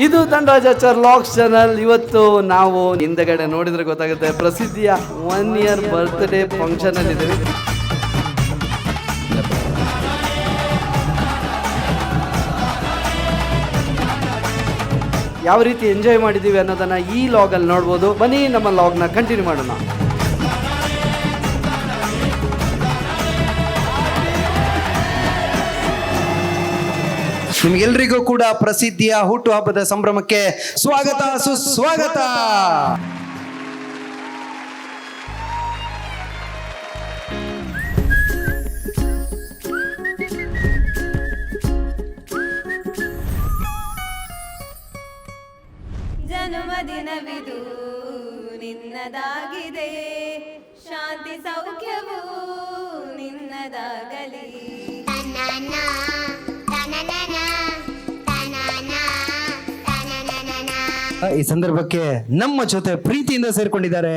ಇದು ಧನರಾಜಾಚಾರ್ logs channel. ಇವತ್ತು ನಾವು ಹಿಂದೆಗಡೆ ನೋಡಿದ್ರೆ ಗೊತ್ತಾಗುತ್ತೆ, ಪ್ರಸಿದ್ಧಿಯ 1 year ಬರ್ತ್ಡೇ ಫಂಕ್ಷನ್ ಅಲ್ಲಿ ಇದ್ದೀವಿ. ಯಾವ ರೀತಿ ಎಂಜಾಯ್ ಮಾಡಿದ್ದೀವಿ ಅನ್ನೋದನ್ನ ಈ ಲಾಗ್ ಅಲ್ಲಿ ನೋಡ್ಬೋದು. ಬನ್ನಿ ನಮ್ಮ ಲಾಗ್ ನ ಕಂಟಿನ್ಯೂ ಮಾಡೋಣ. ನಿಮ್ಗೆಲ್ರಿಗೂ ಕೂಡ ಪ್ರಸಿದ್ಧಿಯ ಹುಟ್ಟುಹಬ್ಬದ ಸಂಭ್ರಮಕ್ಕೆ ಸ್ವಾಗತ ಸುಸ್ವಾಗತ. ಜನ್ಮದಿನವಿದು ನಿನ್ನದಾಗಿದೆ, ಶಾಂತಿ ಸೌಖ್ಯವು ನಿನ್ನದಾಗಲಿ. ಈ ಸಂದರ್ಭಕ್ಕೆ ನಮ್ಮ ಜೊತೆ ಪ್ರೀತಿಯಿಂದ ಸೇರ್ಕೊಂಡಿದ್ದಾರೆ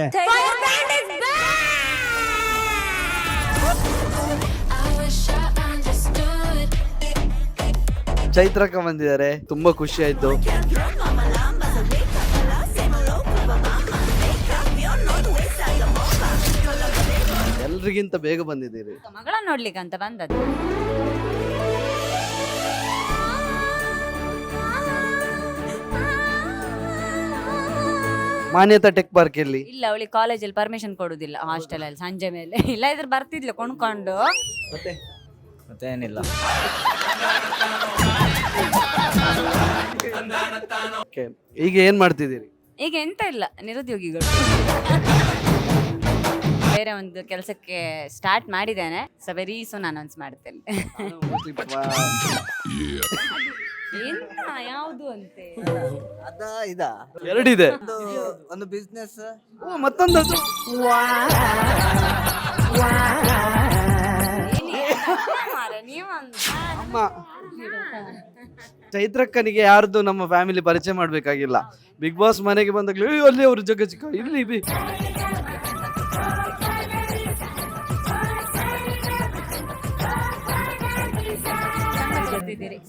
ಚೈತ್ರಕ್ಕ ಬಂದಿದ್ದಾರೆ. ತುಂಬಾ ಖುಷಿ ಆಯ್ತು. ಎಲ್ರಿಗಿಂತ ಬೇಗ ಬಂದಿದ್ದೀರಿ. ಮಗಳ ನೋಡ್ಲಿಕ್ಕೆ ಅಂತ ಬಂದದ್ದು. ಮಾನ್ಯತಾ ಟೆಕ್ ಪಾರ್ಕ್ ಇಲ್ಲಿ ಇಲ್ಲ, ಅವಳಿಗೆ ಕಾಲೇಜಲ್ಲಿ ಪರ್ಮಿಷನ್ ಕೊಡುದಿಲ್ಲ ಹಾಸ್ಟೆಲ್ ಅಲ್ಲಿ ಸಂಜೆ ಮೇಲೆ. ಇಲ್ಲ ಇದ್ರೆ ಬರ್ತಿದ್ಲು ಕೊಂಡ್ಕೊಂಡು. ಮತ್ತೇನಿಲ್ಲ. ಈಗ ಏನ್ ಮಾಡ್ತಿದ್ದೀರಿ? ಈಗ ಎಂತ ಇಲ್ಲ, ನಿರುದ್ಯೋಗಿಗಳು. ಬೇರೆ ಒಂದು ಕೆಲಸಕ್ಕೆ ಸ್ಟಾರ್ಟ್ ಮಾಡಿದ್ದೇನೆ. ಸೊ ವೆರಿ ಸೂನ್ ಅನೌನ್ಸ್ ಮಾಡ್ತೇನೆ. ಎಂತ ಯಾವುದು ಅಂತೆ ಎರಡಿದೆ. ಒಂದು ಬಿಸ್ನೆಸ್, ಮತ್ತೊಂದು ಅಮ್ಮ. ಚೈತ್ರಕ್ಕನಿಗೆ ಯಾರ್ದು ನಮ್ಮ ಫ್ಯಾಮಿಲಿ ಪರಿಚಯ ಮಾಡ್ಬೇಕಾಗಿಲ್ಲ. ಬಿಗ್ ಬಾಸ್ ಮನೆಗೆ ಬಂದಾಗ್ಲೂ ಅಲ್ಲಿ ಅವ್ರ ಜಗ ಚಿಕ್ಕ ಇಲ್ಲಿ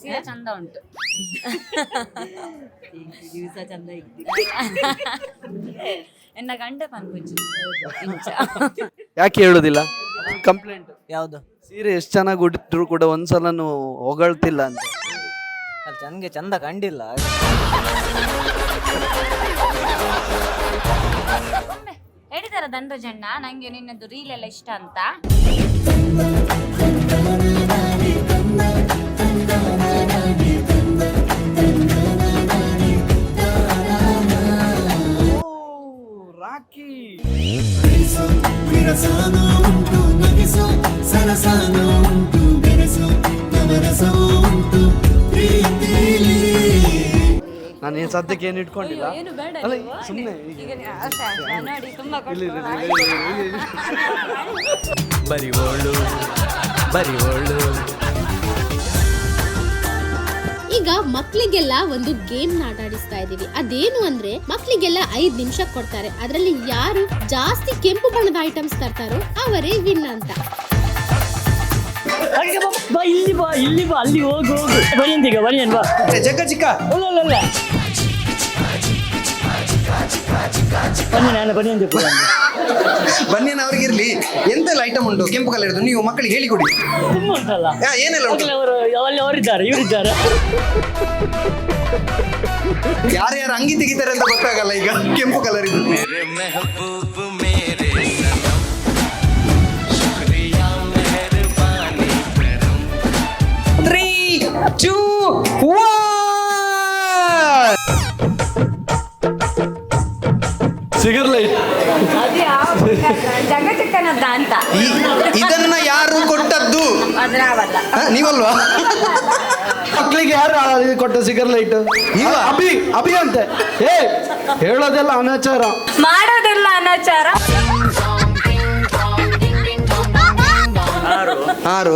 ಸೀರೆ ಚಂದ ಉಂಟು. ದಿವಸ ಚಂದ ಎನ್ನ ಗಂಡ ಪನ್ಪುಂಚು. ಯಾಕೆ ಹೇಳುದಿಲ್ಲ? ಕಂಪ್ಲೇಂಟ್ ಯಾವ್ದು? ಸೀರೆ ಎಷ್ಟು ಚೆನ್ನಾಗಿ ಉಡಿದ್ರು ಕೂಡ ಒಂದ್ಸಲನು ಹೊಗಳ್ತಿಲ್ಲ ಅಂತ. ಅಲ್ಲಿ ನನಗೆ ಚಂದ ಕಂಡಿಲ್ಲ. ಹೇಳಿದಾರ ಧನರಾಜಣ್ಣ ನಂಗೆ ನಿನ್ನದು ರೀಲ್ ಎಲ್ಲ ಇಷ್ಟ ಅಂತ. ರಾಕಿ ನಾನು ಏನ್ ಸದ್ಯಕ್ಕೆ ಏನು ಇಟ್ಕೊಂಡಿಲ್ಲ. ಏನು ಬೇಡ, ಅಲ್ಲ ನೀವು ಸುಮ್ಮನೆ ಈಗ ನೋಡಿ ತುಂಬಾ ಬರಿವೋಳು ಬರಿವೋಳು. ಈಗ ಮಕ್ಳಿಗೆಲ್ಲ ಒಂದು ಗೇಮ್ ಆಟಾಡಿಸ್ತಾ ಇದೀವಿ. ಅದೇನು ಅಂದ್ರೆ ಮಕ್ಳಿಗೆಲ್ಲ 5 ನಿಮಿಷ ಕೊಡ್ತಾರೆ. ಅದರಲ್ಲಿ ಯಾರು ಜಾಸ್ತಿ ಕೆಂಪು ಬಣ್ಣದ ಐಟಮ್ಸ್ ತರ್ತಾರೋ ಅವರೇ ವಿನ್ ಅಂತ. ಇಲ್ಲಿ ಬಾ ಅಲ್ಲಿ ಹೋಗು ಬನ್ನಿ ಅಂತೀಗ ಬನ್ನಿ ಅನ್ಬಾ ಜಗ್ಗ ಚಿಕ್ಕ ಬನ್ನಿ ನಾನು ಬನ್ನಿ ಅಂತ ಬನ್ನಿ ಅವ್ರಿಗಿರ್ಲಿ. ಎಂತೆಲ್ಲ ಐಟಮ್ ಉಂಟು ಕೆಂಪು ಕಲರ್? ನೀವು ಮಕ್ಕಳಿಗೆ ಹೇಳಿಕೊಡಿ. ತುಂಬ ಉಂಟಲ್ಲ, ಏನೆಲ್ಲ ಉಂಟು? ಅವರು ಅವರಿದ್ದಾರೆ ಇವರಿದ್ದಾರೆ. ಯಾರ್ಯಾರು ಅಂಗಿ ತೆಗಿತಾರೆ ಅಂತ ಗೊತ್ತಾಗಲ್ಲ ಈಗ. ಕೆಂಪು ಕಲರ್ ಇದು. 3, 2, 1. ಸಿಗರ್ಲೈಟ್ ಜಗಚಿಕ್ಕನದ್ದ ಅಂತ. ಇದನ್ನ ಯಾರು ಕೊಟ್ಟದ್ದು? ಅದ್ರಾವಲ್ಲ, ನೀವಲ್ವಾ? ಮಕ್ಳಿಗೆ ಯಾರು ಕೊಟ್ಟ ಸಿಗರ್ ಲೈಟ್? ಅಭಿ ಅಂತೆ. ಹೇಳೋದೆಲ್ಲ ಅನಾಚಾರ, ಮಾಡೋದೆಲ್ಲ ಅನಾಚಾರ. 6,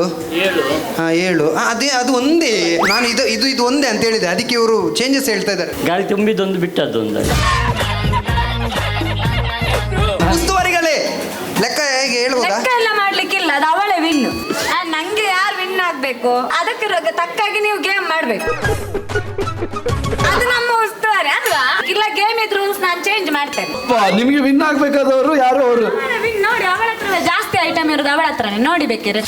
7. ಅದೇ ಅದು ಒಂದೇ. ನಾನು ಇದು ಒಂದೇ ಅಂತ ಹೇಳಿದೆ. ಅದಕ್ಕೆ ಇವರು ಚೇಂಜಸ್ ಹೇಳ್ತಾ ಇದ್ದಾರೆ. ಗಾಳಿ ತುಂಬಿದೊಂದು ಬಿಟ್ಟದ್ದು ಒಂದು. ಉಸ್ತುವಾರಿಗಳೇ ಲೆಕ್ಕ ಹೇಗೆ ಹೇಳ್ಬೋದಾ? ಲೆಕ್ಕ ಎಲ್ಲ ಮಾಡ್ಲಿಕ್ಕಿಲ್ಲ, ಅದು ಅವಳೇ ವಿನ್. ನಂಗೆ ಯಾರು ವಿನ್ ಆಗ್ಬೇಕು ಅದಕ್ಕೆ ತಕ್ಕಾಗಿ ನೀವು ಗೇಮ್ ಮಾಡ್ಬೇಕು. ಅದು ನಮ್ಮ ಮಾಡ್ತೇನೆ. ನಿಮ್ಗೆ ವಿನ್ ಆಗ್ಬೇಕಾದವರು ಯಾರು ಅವರು? ನೋಡಿ ಅವಳ ಹತ್ರ ಜಾಸ್ತಿ ಐಟಮ್ ಇರೋದು ಅವಳ ಹತ್ರನೇ, ನೋಡಿ ಬೇಕಿದ್ರೆ.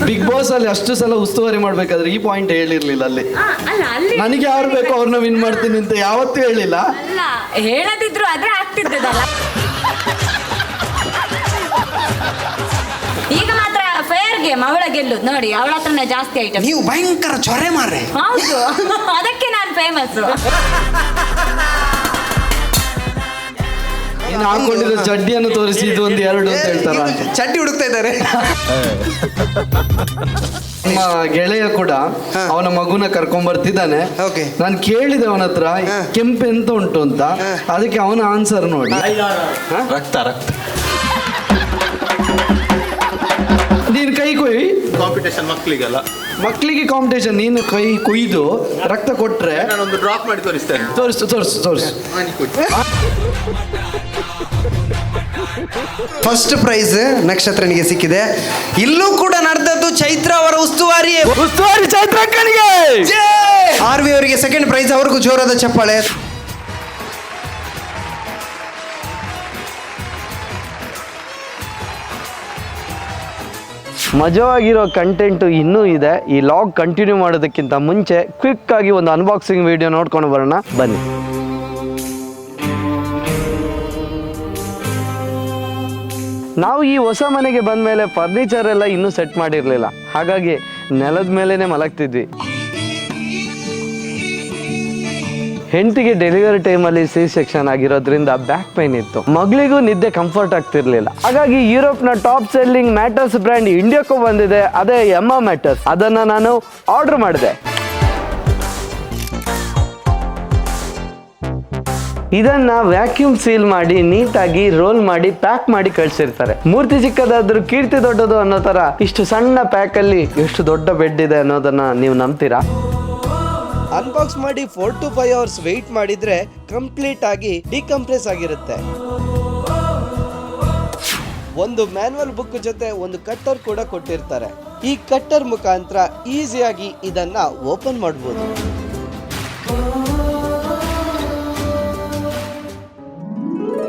ಬಿಗ್ ಬಾಸ್ ಅಲ್ಲಿ ಅಷ್ಟು ಸಲ ಉಸ್ತುವಾರಿ ಮಾಡ್ಬೇಕಾದ್ರೆ ಈ ಪಾಯಿಂಟ್ ಹೇಳಿರ್ಲಿಲ್ಲ ಅಲ್ಲಿ. ಅಲ್ಲ ಅಲ್ಲಿ ನನಗೆ ಯಾರು ಬೇಕೋ ಅವ್ರನ್ನ ವಿನ್ ಮಾಡ್ತೀನಿ ಅಂತ ಯಾವತ್ತೂ ಹೇಳಿಲ್ಲ. ಅಲ್ಲ ಹೇಳದಿದ್ರು ಅದೇ ಆಗ್ತಿದ್ದದಲ್ಲ. ಈಗ ಮಾತ್ರ ಫೇರ್ ಗೇಮ್, ಅವಳ ಗೆಲ್ಲುದು ನೋಡಿ, ಅವಳ ಹತ್ರನೇ ಜಾಸ್ತಿ ಐಟಮ್. ನೀವು ಭಯಂಕರ ಚೊರೆ ಮಾರ್ರೆ. ಹೌದು, ಅದಕ್ಕೆ ನಾನು ಫೇಮಸ್. ನೀನು ಹಾಕೊಂಡಿರೋ ಚಡ್ಡಿಯನ್ನು ತೋರಿಸಿ ಇದು ಒಂದು 2 ಅಂತ ಹೇಳ್ತಾರ. ಚಡ್ಡಿ ಹುಡುಕ್ತಾ ಇದ್ದಾರೆ. ನಮ್ಮ ಗೆಳೆಯ ಕೂಡ ಅವನ ಮಗುನ ಕರ್ಕೊಂಡ್ ಬರ್ತಿದ್ದಾನೆ. Okay. ನಾನು ಕೇಳಿದೆ ಅವನ ಹತ್ರ ಕೆಂಪು ಎಂತ ಉಂಟು ಅಂತ, ಅದಕ್ಕೆ ಅವನ ಆನ್ಸರ್ ನೋಡಿ, ರಕ್ತ ರಕ್ತ. ನೀನು ಕೈ ಕೊಯ್ ಕಾಂಪಿಟೇಷನ್ ಮಕ್ಕಳಿಗೆಲ್ಲ, ಮಕ್ಕಳಿಗೆ ಕಾಂಪಿಟೇಷನ್. ನೀನು ಕೈ ಕೊಯ್ದು ರಕ್ತ ಕೊಟ್ರೆ ನಾನೊಂದು ಡ್ರಾಪ್ ಮಾಡಿ ತೋರಿಸ್ತೇನೆ. ತೋರಿಸು ತೋರಿಸು ತೋರಿಸು. ಫಸ್ಟ್ ಪ್ರೈಸ್ ನಕ್ಷತ್ರನಿಗೆ ಸಿಕ್ಕಿದೆ. ಇಲ್ಲೂ ಕೂಡ ನಡೆದದ್ದು ಚೈತ್ರ ಅವರ ಉಸ್ತುವಾರಿ ಚೈತ್ರಕ್ಕನಿಗೆ. RV ಅವರಿಗೆ ಸೆಕೆಂಡ್ ಪ್ರೈಸ್, ಅವ್ರಿಗೂ ಜೋರಾದ ಚಪ್ಪಾಳೆ. ಮಜವಾಗಿರೋ ಕಂಟೆಂಟು ಇನ್ನೂ ಇದೆ. ಈ ಲಾಗ್ ಕಂಟಿನ್ಯೂ ಮಾಡೋದಕ್ಕಿಂತ ಮುಂಚೆ ಕ್ವಿಕ್ ಆಗಿ ಒಂದು ಅನ್ಬಾಕ್ಸಿಂಗ್ ವಿಡಿಯೋ ನೋಡ್ಕೊಂಡು ಬರೋಣ ಬನ್ನಿ. ನಾವು ಈ ಹೊಸ ಮನೆಗೆ ಬಂದ ಮೇಲೆ ಫರ್ನಿಚರ್ ಎಲ್ಲ ಇನ್ನೂ ಸೆಟ್ ಮಾಡಿರಲಿಲ್ಲ, ಹಾಗಾಗಿ ನೆಲದ ಮೇಲೇನೆ ಮಲಗ್ತಿದ್ವಿ. ಹೆಂಡತಿಗೆ ಡೆಲಿವರಿ ಟೈಮಲ್ಲಿ C-ಸೆಕ್ಷನ್ ಆಗಿರೋದ್ರಿಂದ ಬ್ಯಾಕ್ ಪೈನ್ ಇತ್ತು. ಮಗಳಿಗೂ ನಿದ್ದೆ ಕಂಫರ್ಟ್ ಆಗ್ತಿರ್ಲಿಲ್ಲ. ಹಾಗಾಗಿ ಯುರೋಪ್ನ ಟಾಪ್ ಸೆಲ್ಲಿಂಗ್ ಮ್ಯಾಟರ್ಸ್ ಬ್ರ್ಯಾಂಡ್ ಇಂಡಿಯಾಕ್ಕೂ ಬಂದಿದೆ, ಅದೇ ಎಮ್ಮಾ ಮ್ಯಾಟರ್ಸ್. ಅದನ್ನು ನಾನು ಆರ್ಡರ್ ಮಾಡಿದೆ. ಇದನ್ನ ವ್ಯಾಕ್ಯೂಮ್ ಸೀಲ್ ಮಾಡಿ ನೀಟಾಗಿ ರೋಲ್ ಮಾಡಿ ಪ್ಯಾಕ್ ಮಾಡಿ ಕಳ್ಸಿರ್ತಾರೆ. ಮೂರ್ತಿ ಚಿಕ್ಕದಾದ್ರೂ ಕೀರ್ತಿ ದೊಡ್ಡದು ಅನ್ನೋ ತರ ಇಷ್ಟು ಸಣ್ಣ ಪ್ಯಾಕ್ ಅಲ್ಲಿ ಎಷ್ಟು ದೊಡ್ಡ ಬೆಡ್ ಇದೆ ಅನ್ನೋದನ್ನ ನೀವು ನಂಬ್ತೀರಾ? ಅನ್ಬಾಕ್ಸ್ ಮಾಡಿ 4 to 5 hours ವೆಯ್ಟ್ ಮಾಡಿದ್ರೆ ಕಂಪ್ಲೀಟ್ ಆಗಿ ಡಿಕಂಪ್ರೆಸ್ ಆಗಿರುತ್ತೆ. ಒಂದು ಮ್ಯಾನ್ಯುವಲ್ ಬುಕ್ ಜೊತೆ ಒಂದು ಕಟ್ಟರ್ ಕೂಡ ಕೊಟ್ಟಿರ್ತಾರೆ. ಈ ಕಟ್ಟರ್ ಮುಖಾಂತರ ಈಸಿಯಾಗಿ ಇದನ್ನ ಓಪನ್ ಮಾಡಬಹುದು.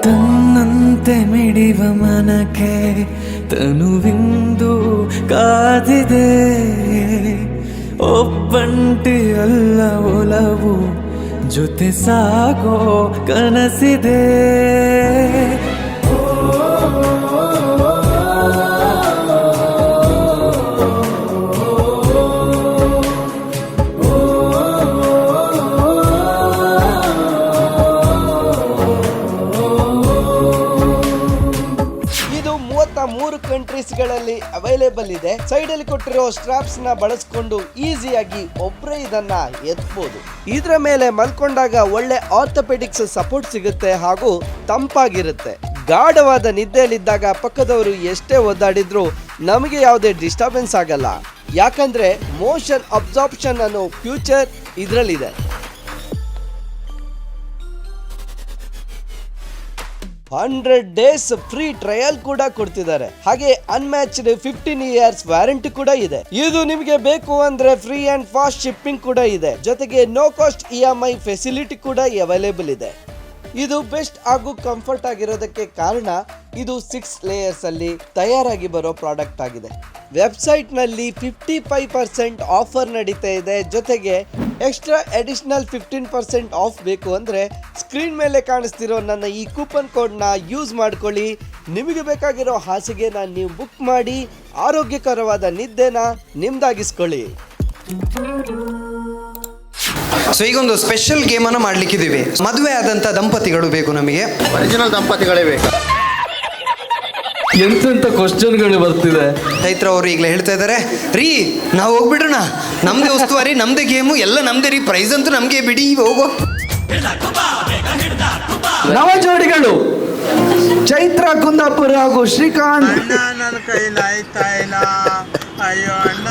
ತನ್ನಂತೆ ಮಿಡಿವ ಮನಕ್ಕೆ ತನುವಿಂದು ಕಾದಿದೆ. ಒಬ್ಬಂಟಿಯಲ್ಲ ಒಲವು, ಜೊತೆ ಸಾಗೋ ಕನಸಿದೆ. ಕಂಟ್ರೀಸ್ಗಳಲ್ಲಿ ಅವೈಲೇಬಲ್ ಇದೆ. ಸೈಡ್ ಅಲ್ಲಿ ಕೊಟ್ಟಿರೋ ಸ್ಟ್ರಾಪ್ಸ್ ನ ಬಳಸ್ಕೊಂಡು ಈಸಿಯಾಗಿ ಒಬ್ಬರೇ ಇದನ್ನ ಎತ್ತಬಹುದು. ಇದ್ರ ಮೇಲೆ ಮಲ್ಕೊಂಡಾಗ ಒಳ್ಳೆ ಆರ್ಥೋಪೆಡಿಕ್ಸ್ ಸಪೋರ್ಟ್ ಸಿಗುತ್ತೆ ಹಾಗೂ ತಂಪಾಗಿರುತ್ತೆ. ಗಾಢವಾದ ನಿದ್ದೆಯಲ್ಲಿದ್ದಾಗ ಪಕ್ಕದವರು ಎಷ್ಟೇ ಒದ್ದಾಡಿದ್ರು ನಮಗೆ ಯಾವುದೇ ಡಿಸ್ಟರ್ಬೆನ್ಸ್ ಆಗಲ್ಲ. ಯಾಕಂದ್ರೆ ಮೋಷನ್ ಅಬ್ಸಾರ್ಪ್ಷನ್ ಅನ್ನೋ ಫ್ಯೂಚರ್ ಇದರಲ್ಲಿದೆ. 100 days ಫ್ರೀ ಟ್ರಯಲ್ ಕೂಡ ಕೊಡ್ತಿದ್ದಾರೆ. ಹಾಗೆ ಅನ್ಮ್ಯಾಚ್ಡ್ 15 years ವ್ಯಾರಂಟಿ ಕೂಡ ಇದೆ. ಇದು ನಿಮಗೆ ಬೇಕು ಅಂದ್ರೆ ಫ್ರೀ ಅಂಡ್ ಫಾಸ್ಟ್ ಶಿಪ್ಪಿಂಗ್ ಕೂಡ ಇದೆ. ಜೊತೆಗೆ ನೋ ಕಾಸ್ಟ್ EMI ಫೆಸಿಲಿಟಿ ಕೂಡ ಅವೈಲೇಬಲ್ ಇದೆ. ಇದು ಬೆಸ್ಟ್ ಹಾಗೂ ಕಂಫರ್ಟ್ ಆಗಿರೋದಕ್ಕೆ ಕಾರಣ ಇದು 6 ಲೇಯರ್ಸ್ ಅಲ್ಲಿ ತಯಾರಾಗಿ ಬರೋ ಪ್ರಾಡಕ್ಟ್ ಆಗಿದೆ. ವೆಬ್ಸೈಟ್ ನಲ್ಲಿ 55% ಆಫರ್ ನಡೀತಾ ಇದೆ. ಜೊತೆಗೆ ಎಕ್ಸ್ಟ್ರಾ ಅಡಿಷನಲ್ 15% ಆಫ್ ಬೇಕು ಅಂದ್ರೆ ಸ್ಕ್ರೀನ್ ಮೇಲೆ ಕಾಣಿಸ್ತಿರೋ ನನ್ನ ಈ ಕೂಪನ್ ಕೋಡ್ ನ ಯೂಸ್ ಮಾಡ್ಕೊಳ್ಳಿ. ನಿಮಗೆ ಬೇಕಾಗಿರೋ ಹಾಸಿಗೆನ ನೀವು ಬುಕ್ ಮಾಡಿ ಆರೋಗ್ಯಕರವಾದ ನಿದ್ದೆನ ನಿಮ್ದಾಗಿಸ್ಕೊಳ್ಳಿ. ಸೊ ಈಗೊಂದು ಸ್ಪೆಷಲ್ ಗೇಮ್ ಅನ್ನು ಮಾಡ್ಲಿಕ್ಕಿದ್ದೀವಿ. ಮದುವೆ ಆದಂತ ದಂಪತಿಗಳು ಬೇಕು ನಮಗೆ. ಒರಿಜಿನಲ್ ದಂಪತಿಗಳೇ ಬೇಕು. ಎಂತೆಂತ ಕ್ವಶನ್ಗಳು ಬರ್ತಿದೆ. ಚೈತ್ರ ಅವರು ಈಗಲೇ ಹೇಳ್ತಾ ಇದ್ದಾರೆ, ರೀ ನಾವು ಹೋಗ್ಬಿಡೋಣ, ನಮ್ದೇ ಉಸ್ತುವಾರಿ, ನಮ್ದೇ ಗೇಮು, ಎಲ್ಲ ನಮ್ದೇ ರೀ, ಪ್ರೈಸ್ ಅಂತೂ ನಮ್ಗೆ ಬಿಡಿ, ಹೋಗೋ. ನವ ಜೋಡಿಗಳು ಚೈತ್ರ ಕುಂದಾಪುರ ಹಾಗೂ ಶ್ರೀಕಾಂತ್. ನನ್ನ ಕೈಲಿ ಆಯ್ತಾ ಇಲ್ಲ, ಅಯ್ಯೋ ಅಣ್ಣ,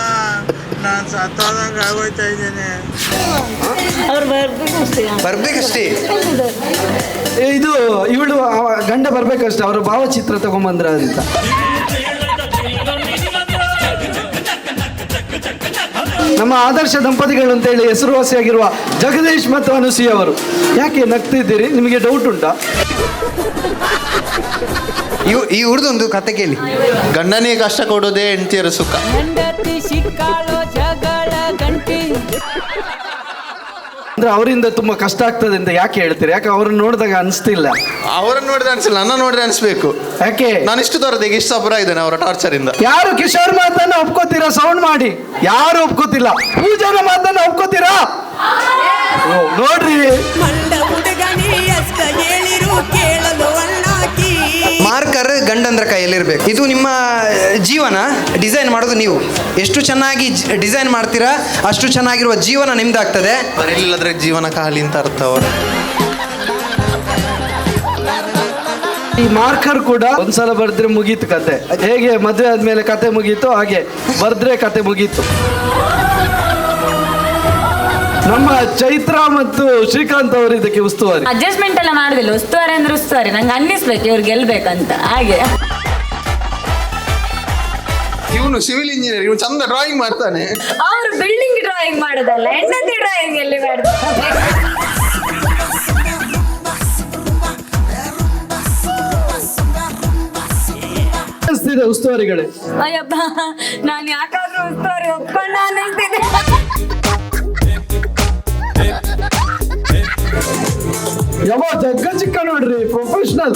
ನಾನು ಸತ್ತೋದಂಗೆ ಆಗೋಯ್ತಾ ಇದ್ದೇನೆ. ಬರ್ಬೇಕಷ್ಟೇ. ಇದು ಇವಳು ಗಂಡ ಬರ್ಬೇಕಷ್ಟೇ, ಅವರು ಭಾವಚಿತ್ರ ತಗೊಂಬಂದ್ರ ಅಂತ. ನಮ್ಮ ಆದರ್ಶ ದಂಪತಿಗಳು ಅಂತೇಳಿ ಹೆಸರುವಾಸಿಯಾಗಿರುವ ಜಗದೀಶ್ ಮತ್ತು ಅನುಸೂಯ ಅವರು. ಯಾಕೆ ನಗ್ತಿದ್ದೀರಿ? ನಿಮಗೆ ಡೌಟ್ ಉಂಟಾ? ಈ ಹುಡ್ದೊಂದು ಕತೆ ಕೇಳಿ. ಗಂಡನಿಗೆ ಕಷ್ಟ ಕೊಡೋದೇ ಹೆಂಡತಿಯರ ಸುಖ. ಅಂದ್ರೆ ಅವರಿಂದ ತುಂಬಾ ಕಷ್ಟ ಆಗ್ತದೆ ಅಂತ ಯಾಕೆ ಹೇಳ್ತೀರಿ? ಯಾಕೆ ಅವ್ರನ್ನ ನೋಡಿದಾಗ ಅನಿಸ್ತಿಲ್ಲ? ಅವರನ್ನು ನೋಡಿದ್ರೆ ಅನ್ಸಿಲ್ಲ, ನನ್ನ ನೋಡಿದ್ರೆ ಅನ್ಸ್ಬೇಕು. ಯಾಕೆ? ನಾನು ಇಷ್ಟು ದೊರದಿಗೆ ಇಷ್ಟ ಅಪರ ಇದ್ದೇನೆ ಅವರ ಟಾರ್ಚರ್ ಇಂದ. ಯಾರು ಕಿಶೋರ್ ಮಾತನ್ನ ಒಪ್ಕೋತೀರಾ? ಸೌಂಡ್ ಮಾಡಿ. ಯಾರು ಒಪ್ಕೋತಿಲ್ಲ? ಪೂಜಾನ ಮಾತನ್ನ ಒಪ್ಕೋತೀರಾ? ನೋಡ್ರಿ, ಮಾರ್ಕರ್ ಗಂಡಂದ್ರ ಕೈಯಲ್ಲಿರ್ಬೇಕು. ಇದು ನಿಮ್ಮ ಜೀವನ ಡಿಸೈನ್ ಮಾಡೋದು ನೀವು. ಎಷ್ಟು ಚೆನ್ನಾಗಿ ಡಿಸೈನ್ ಮಾಡ್ತೀರಾ ಅಷ್ಟು ಚೆನ್ನಾಗಿರುವ ಜೀವನ ನಿಮ್ದಾಗ್ತದೆ. ಬರಲಿಲ್ಲದ್ರೆ ಜೀವನ ಖಾಲಿ ಅಂತ ಅರ್ಥ ಅವರು. ಈ ಮಾರ್ಕರ್ ಕೂಡ ಒಂದ್ಸಲ ಬರ್ದ್ರೆ ಮುಗೀತು ಕತೆ. ಹೇಗೆ ಮದುವೆ ಆದ್ಮೇಲೆ ಕತೆ ಮುಗೀತು ಹಾಗೆ ಬರ್ದ್ರೆ ಕತೆ ಮುಗೀತು. ನಮ್ಮ ಚೈತ್ರ ಮತ್ತು ಶ್ರೀಕಾಂತ್ ಅವರು ಇದಕ್ಕೆ ಉಸ್ತುವಾರಿ. ಅಡ್ಜಸ್ಟ್ಮೆಂಟ್ ಎಲ್ಲ ಮಾಡುದಿಲ್ಲ. ಉಸ್ತುವಾರಿ ಅಂದ್ರೆ ಉಸ್ತುವಾರಿ. ನಂಗೆ ಅನ್ನಿಸ್ಬೇಕು ಇವ್ರು ಗೆಲ್ಬೇಕಂತ. ಹಾಗೆ ಇವನು ಸಿವಿಲ್ ಇಂಜಿನಿಯರ್, ಇವನು ಚಂದ ಡ್ರಾಯಿಂಗ್ ಮಾಡ್ತಾನೆ. ಅವರು ಬಿಲ್ಡಿಂಗ್ ಡ್ರಾಯಿಂಗ್ ಮಾಡೋದಲ್ಲ, ಹೆಂಡತಿ ಡ್ರಾಯಿಂಗ್ ಎಲ್ಲಿ ಮಾಡ್ತಾರೆ. ಉಸ್ತುವಾರಿಗಳೇ, ಅಯ್ಯಪ್ಪ, ನಾನು ಯಾಕಾದ್ರೂ ಉಸ್ತುವಾರಿ ಒಪ್ಕೊಂಡ ಅನ್ನಿಸ್ತಿದೆ. ಯಾವ ಜಗ್ಗ ಚಿಕ್ಕ ನೋಡ್ರಿ, ಪ್ರೊಫೆಷನಲ್.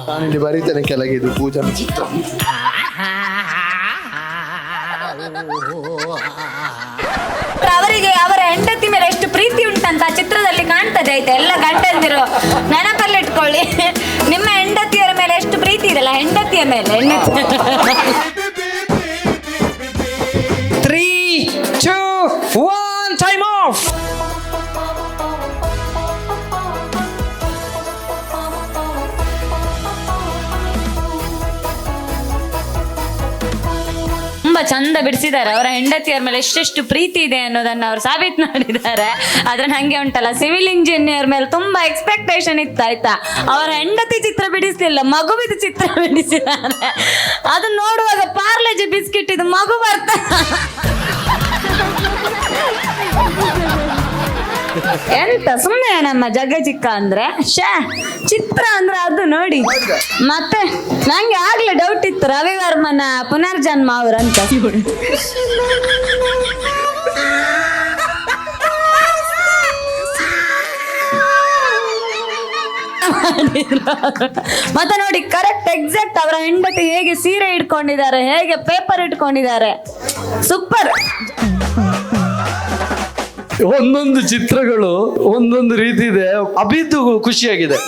ನಾನು ಇಲ್ಲಿ ಬರೀತೇನೆ ಕೆಳಗೆ, ಇದು ಪೂಜಾ ಚಿತ್ರ. ಅವರಿಗೆ ಅವರ ಹೆಂಡತಿ ಮೇಲೆ ಎಷ್ಟು ಪ್ರೀತಿ ಉಂಟಂತ ಚಿತ್ರದಲ್ಲಿ ಕಾಣ್ತದೆ. ಆಯ್ತಾ, ಎಲ್ಲ ಗಂಡಂದಿರು ನೆನಪಲ್ಲಿಟ್ಕೊಳ್ಳಿ. ನಿಮ್ಮ ಹೆಂಡತಿಯರ ಮೇಲೆ ಎಷ್ಟು ಪ್ರೀತಿ ಇದೆಲ್ಲ, ಹೆಂಡತಿಯ ಮೇಲೆ. 3, 2, 1 ಟೈಮ್ ಆಫ್. ತುಂಬಾ ಚಂದ ಬಿಡಿಸಿದ್ದಾರೆ. ಅವರ ಹೆಂಡತಿಯರ ಮೇಲೆ ಎಷ್ಟೆಷ್ಟು ಪ್ರೀತಿ ಇದೆ ಅನ್ನೋದನ್ನ ಅವರು ಸಾಬೀತು ಮಾಡಿದ್ದಾರೆ. ಆದ್ರೆ ನಂಗೆ ಉಂಟಲ್ಲ, ಸಿವಿಲ್ ಇಂಜಿನಿಯರ್ ಮೇಲೆ ತುಂಬಾ ಎಕ್ಸ್ಪೆಕ್ಟೇಷನ್ ಇತ್ತು. ಆಯ್ತಾ, ಅವರ ಹೆಂಡತಿ ಚಿತ್ರ ಬಿಡಿಸ್ಲಿಲ್ಲ, ಮಗುವಿದ ಚಿತ್ರ ಬಿಡಿಸಿದ್ದಾರೆ. ಅದು ನೋಡುವಾಗ ಪಾರ್ಲೆಜಿ ಬಿಸ್ಕಿಟ್ ಇದು ಮಗು ಬರ್ತಾ. ಎಂತ ಸುಮ್ಮನೆ ನಮ್ಮ ಜಗಜಿಕ್ಕ ಅಂದ್ರೆ ಚಿತ್ರ ಅಂದ್ರೆ ಅದು ನೋಡಿ. ಮತ್ತೆ ನಂಗೆ ಆಗ್ಲೇ ಡೌಟ್ ಇತ್ತು ರವಿವರ್ಮನ ಪುನರ್ಜನ್ಮ ಅವರಂತ. ಮತ್ತೆ ನೋಡಿ, ಕರೆಕ್ಟ್ ಎಕ್ಸಾಕ್ಟ್ ಅವರ ಹೆಂಡತಿ ಹೇಗೆ ಸೀರೆ ಇಟ್ಕೊಂಡಿದ್ದಾರೆ, ಹೇಗೆ ಪೇಪರ್ ಇಟ್ಕೊಂಡಿದ್ದಾರೆ. ಸೂಪರ್. ಒಂದೊಂದು ಚಿತ್ರಗಳು ಒಂದೊಂದು ರೀತಿ ಇದೆ. ಅಭಿದ್ದು ಖುಷಿಯಾಗಿದೆ,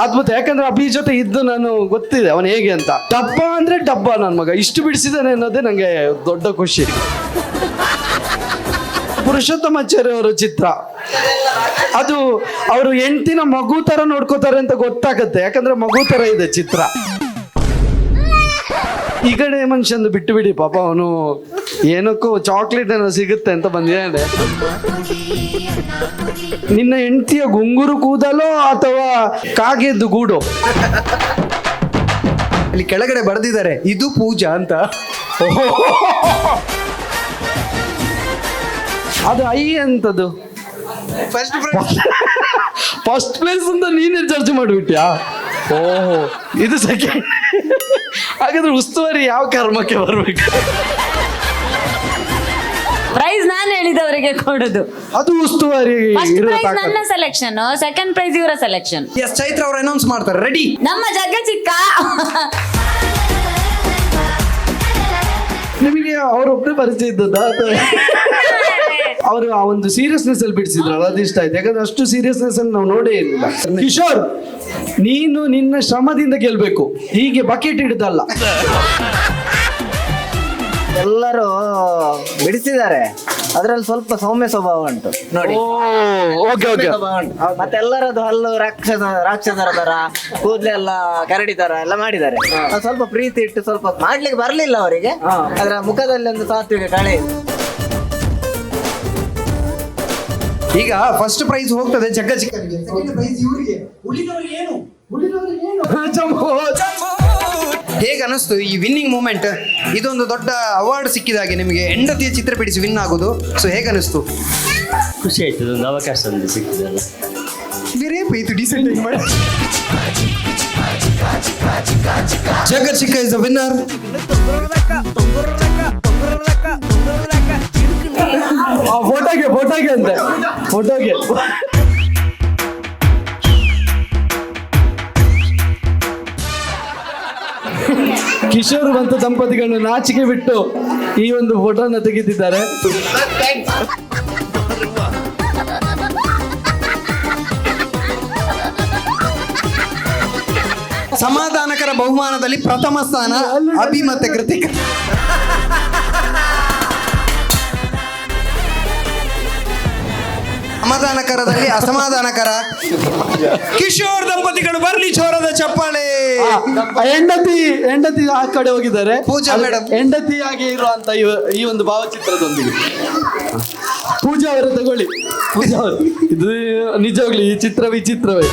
ಅದ್ಭುತ. ಯಾಕಂದ್ರೆ ಅಭಿ ಜೊತೆ ಇದ್ದು ನಾನು ಗೊತ್ತಿದೆ ಅವನು ಹೇಗೆ ಅಂತ. ಡಬ್ಬ ಅಂದ್ರೆ ಡಬ್ಬ, ನನ್ನ ಮಗ ಇಷ್ಟು ಬಿಡಿಸಿದಾನೆ ಅನ್ನೋದೇ ನಂಗೆ ದೊಡ್ಡ ಖುಷಿ. ಪುರುಷೋತ್ತಮಾಚಾರ್ಯ ಅವರ ಚಿತ್ರ, ಅದು ಅವರು ಹೆಂಡತಿನ ಮಗು ತರ ನೋಡ್ಕೋತಾರೆ ಅಂತ ಗೊತ್ತಾಗತ್ತೆ. ಯಾಕಂದ್ರೆ ಮಗು ತರ ಇದೆ ಚಿತ್ರ. ಈ ಕಡೆ ಮನುಷ್ಯಂದು ಬಿಟ್ಟು ಬಿಡಿ, ಪಾಪ ಅವನು ಏನಕ್ಕೂ ಚಾಕ್ಲೇಟ್ ಏನೋ ಸಿಗುತ್ತೆ ಅಂತ ಬಂದಿದ್ದಾನೆ. ನಿನ್ನ ಹೆಂಡತಿಯ ಗುಂಗುರು ಕೂದಲೋ ಅಥವಾ ಕಾಗೆದ್ದು ಗೂಡು? ಅಲ್ಲಿ ಕೆಳಗಡೆ ಬರೆದಿದ್ದಾರೆ ಇದು ಪೂಜಾ ಅಂತ. ಅದು ಐ ಅಂತದ್ದು ಫಸ್ಟ್ ಪ್ಲೇಸ್ ಅಂತ ನೀನೇ ಚರ್ಚೆ ಮಾಡಿಬಿಟ್ಯಾ? ಓಹೋ, ಇದು ಸೆಕೆಂಡ್. ಹಾಗಾದ್ರೆ ಉಸ್ತುವಾರಿ ಯಾವ ಕರ್ಮಕ್ಕೆ ಬರ್ಬೇಕು? ಪ್ರೈಸ್ ನಾನು ಹೇಳಿದವರಿಗೆ ಕೊಡುದು. ಅದು ಉಸ್ತುವಾರಿ. ಫಸ್ಟ್ ಪ್ರೈಸ್ ನನ್ನ ಸೆಲೆಕ್ಷನ್, ಸೆಕೆಂಡ್ ಪ್ರೈಸ್ ಇವರ ಸೆಲೆಕ್ಷನ್. ಎಸ್, ಚೈತ್ರ ಅವರು ಅನೌನ್ಸ್ ಮಾಡ್ತಾರೆ. ರೆಡಿ? ನಮ್ಮ ಜಗಚಿಕ್ಕ. ನಿಮಗೆ ಅವರೊಬ್ಬರೇ ಪರಿಚಯ ಇದ್ದದ್ದಾ? ಅವರು ಆ ಒಂದು ಸೀರಿಯಸ್ನೆಸ್ ಅಲ್ಲಿ ಬಿಡಿಸಿದ್ರಲ್ಲ, ಅದು ಇಷ್ಟ ಆಯ್ತು. ಯಾಕಂದ್ರೆ ಅಷ್ಟು ಸೀರಿಯಸ್ನೆಸ್ ಅಲ್ಲಿ ನಾವು ನೋಡೇ ಇರಲಿಲ್ಲ. ಕಿಶೋರ್, ನೀನು ನಿನ್ನ ಶ್ರಮದಿಂದ ಗೆಲ್ಬೇಕು, ಹೀಗೆ ಬಕೆಟ್ ಹಿಡಿದಲ್ಲ. ಎಲ್ಲರೂ ಬಿಡಿಸಿದ್ದಾರೆ, ಅದ್ರಲ್ಲಿ ಸ್ವಲ್ಪ ಸೌಮ್ಯ ಸ್ವಭಾವ ಉಂಟು ನೋಡಿ. ಮತ್ತೆ ಎಲ್ಲರದ್ದು ಹಲ್ಲು ರಾಕ್ಷಸರ ತರ, ಕೂದಲೆಲ್ಲ ಕರಡಿ ತರ ಎಲ್ಲ ಮಾಡಿದ್ದಾರೆ. ಸ್ವಲ್ಪ ಪ್ರೀತಿ ಇಟ್ಟು ಸ್ವಲ್ಪ ಮಾಡ್ಲಿಕ್ಕೆ ಬರ್ಲಿಲ್ಲ ಅವರಿಗೆ, ಅದರ ಮುಖದಲ್ಲಿ ಒಂದು ಸಾತ್ವಿಕ ಕಳೆ. ಈಗ ಫಸ್ಟ್ ಪ್ರೈಸ್ ಹೋಗ್ತದೆ ಜಗ್ಗಜಿಕ್ಕನಿಗೆ. ಉಳಿದವರಿಗೆ ಏನು? ಹೇಗೆ ಅನಿಸ್ತು ಈ ವಿನ್ನಿಂಗ್ ಮೂಮೆಂಟ್? ಇದೊಂದು ದೊಡ್ಡ ಅವಾರ್ಡ್ ಸಿಕ್ಕಿದ ಹಾಗೆ ನಿಮಗೆ, ಹೆಂಡತಿಯ ಚಿತ್ರ ಬಿಡಿಸಿ ವಿನ್ ಆಗೋದು. ಸೊ ಹೇಗೆ ಅನಿಸ್ತು? ಖುಷಿ ಆಯ್ತು, ಒಂದು ಅವಕಾಶ ಒಂದು ಸಿಕ್ಕಿದಲ್ಲ. ಇದು ಡೀಸೆಂಟ್ ಆಗಿ ಮಾಡಿ. ಜಗತ್ ಶಿಖಾ ಇಸ್ ದ ವಿನ್ನರ್. ಫೋಟೋಗೆ ಅಂತೆ, ಫೋಟೋಗೆ. ಕಿಶೋರ್ ಮತ್ತು ದಂಪತಿಗಳನ್ನು ನಾಚಿಕೆ ಬಿಟ್ಟು ಈ ಒಂದು ಫೋಟೋನ ತೆಗೆದಿದ್ದಾರೆ. ಸಮಾಧಾನಕರ ಬಹುಮಾನದಲ್ಲಿ ಪ್ರಥಮ ಸ್ಥಾನ ಅಭಿ ಮತ್ತೆ ಕೃತಿಕ್. ಸಮಾಧಾನಕರದಲ್ಲಿ ಅಸಮಾಧಾನಕರ ಕಿಶೋರ್ ದಂಪತಿಗಳು ಬರ್ಲಿ ಜೋರದ ಚಪ್ಪಾಳೆ. ಹೆಂಡತಿ ಆ ಕಡೆ ಹೋಗಿದ್ದಾರೆ. ಪೂಜಾ ಮೇಡಮ್ ಹೆಂಡತಿಯಾಗಿ ಇರುವಂತ ಈ ಒಂದು ಭಾವಚಿತ್ರದೊಂದಿಗೆ ಪೂಜಾ ಅವರೇ ತಗೊಳ್ಳಿ. ಪೂಜಾ ಅವರು, ಇದು ನಿಜವಾಗ್ಲಿ ಈ ಚಿತ್ರ ವಿಚಿತ್ರವೇ.